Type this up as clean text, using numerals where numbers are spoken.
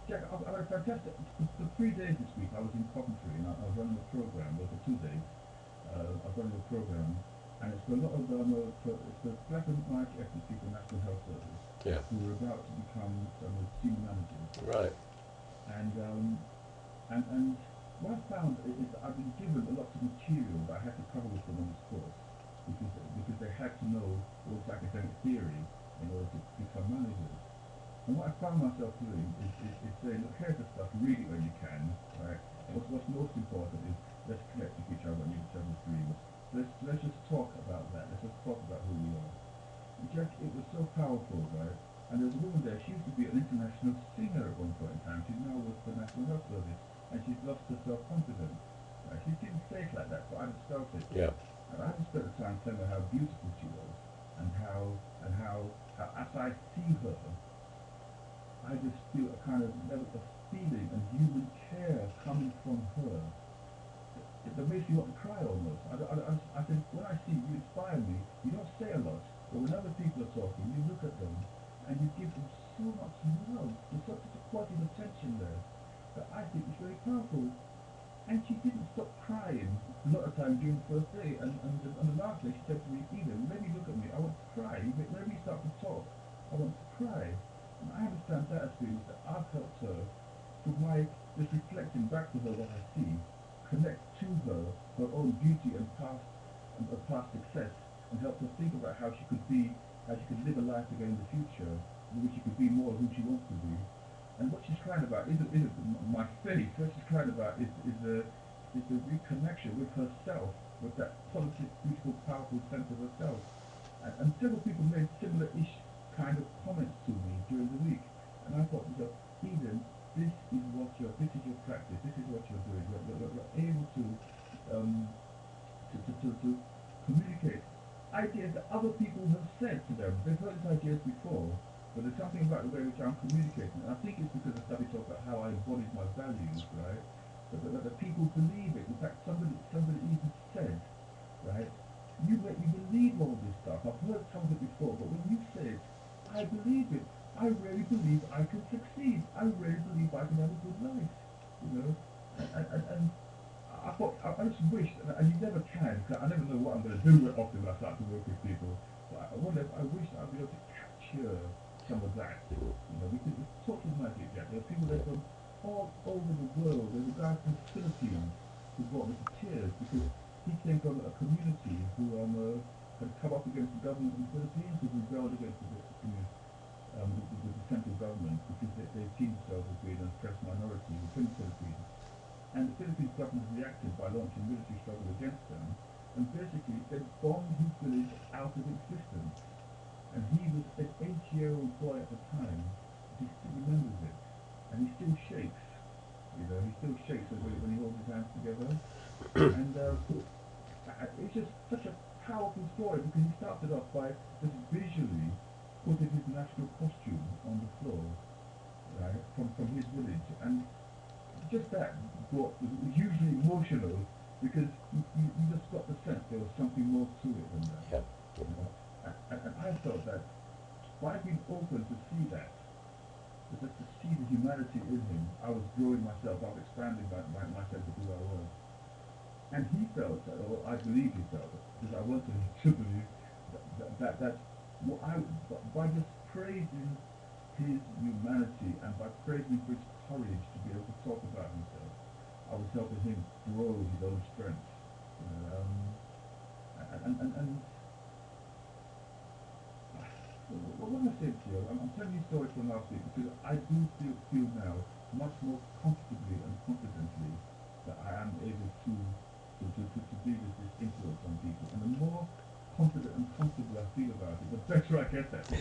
Jack, I had a fantastic. For 3 days this week, I was in Coventry and I was running a program. Well, for 2 days, I was running a program, and it's for a lot of it's the black and white ethnic people National Health Service Yeah. who are about to become senior managers. Right. And and what I found is that I've been given a lot of material that I had to cover with them on this course because they had to know all this academic theory in order to become managers. And what I found myself doing is saying, look, here's the stuff, read it when you can, right? What's most important is let's connect with each other and each other's dreams. Let's just talk about that. Let's just talk about who we are. And Jack, it was so powerful, right? And there was a woman there, she used to be an international singer at one point in time. She's now with the National Health Service and she's lost her self-confidence. Right? She didn't say it like that, but I just felt it. Yeah. And I just spent the time telling her how beautiful she was and how as I see her, I just feel a kind of level of feeling and human care coming from her. That makes me want to cry almost. I think when I see you inspire me, you don't say a lot, but when other people are talking, you look at them and you give them so much love. There's such a quality of attention there that I think is very powerful. And she didn't stop crying a lot of times during the first day. And on the last day, she said to me, Ethan, let me look at me. I want to cry. Let me start to talk. I want to cry. And I understand that as being that I've helped her to my just reflecting back to her what I see, connect to her own beauty and past success, and help her think about how she could live a life again in the future, in which she could be more of who she wants to be. And what she's crying about isn't my faith. What she's crying about is the reconnection with herself, with that positive, beautiful, powerful sense of herself. And several people made similar-ish kind of comments to me during the week. And I thought, Eden, this is your practice. This is what you're doing. You're able to communicate ideas that other people have said to them. They've heard these ideas before, but there's something about the way in which I'm communicating. And I think it's because I studied talk about how I embodied my values, right? But the people believe it. In fact, somebody even said, right, you make me believe all this stuff. I've heard some of it before, but when you say it, I believe it. I really believe I can succeed. I really believe I can have a good life. You know? And I thought, I just wish, and you never can, because I never know what I'm going to do often when I start to work with people. But I wish I'd be able to capture some of that. You know, because it's talking magic, Jack. There are people there from all over the world. There's a guy from the Philippines who brought me to tears because he came from a community who had come up against the government in the Philippines, who rebelled against the central government because they seen themselves as being an oppressed minority within the Philippines. And the Philippines government reacted by launching military struggle against them, and basically they bombed his village out of existence. And he was an 8-year-old boy at the time. He still remembers it, and he still shakes. You know, he still shakes when he holds his hands together. And it's just such a powerful story because he started off by just visually putting his national costume on the floor, right, from his village, and just that was hugely emotional because you just got the sense there was something more to it than that. Yeah. You know? And I felt that by being open to see that, just to see the humanity in him, I was growing myself, I was expanding my sense of who I was. And he felt, or I believe he felt, because I wanted him to believe that what by just praising his humanity and by praising his courage to be able to talk about himself, I was helping him grow his own strength. You know, and what I said to you, I'm telling you stories from last week because I do feel now much more comfortably and confidently that I am able to be this influence on people. And the more confident and comfortable I feel about it, the better I get at it.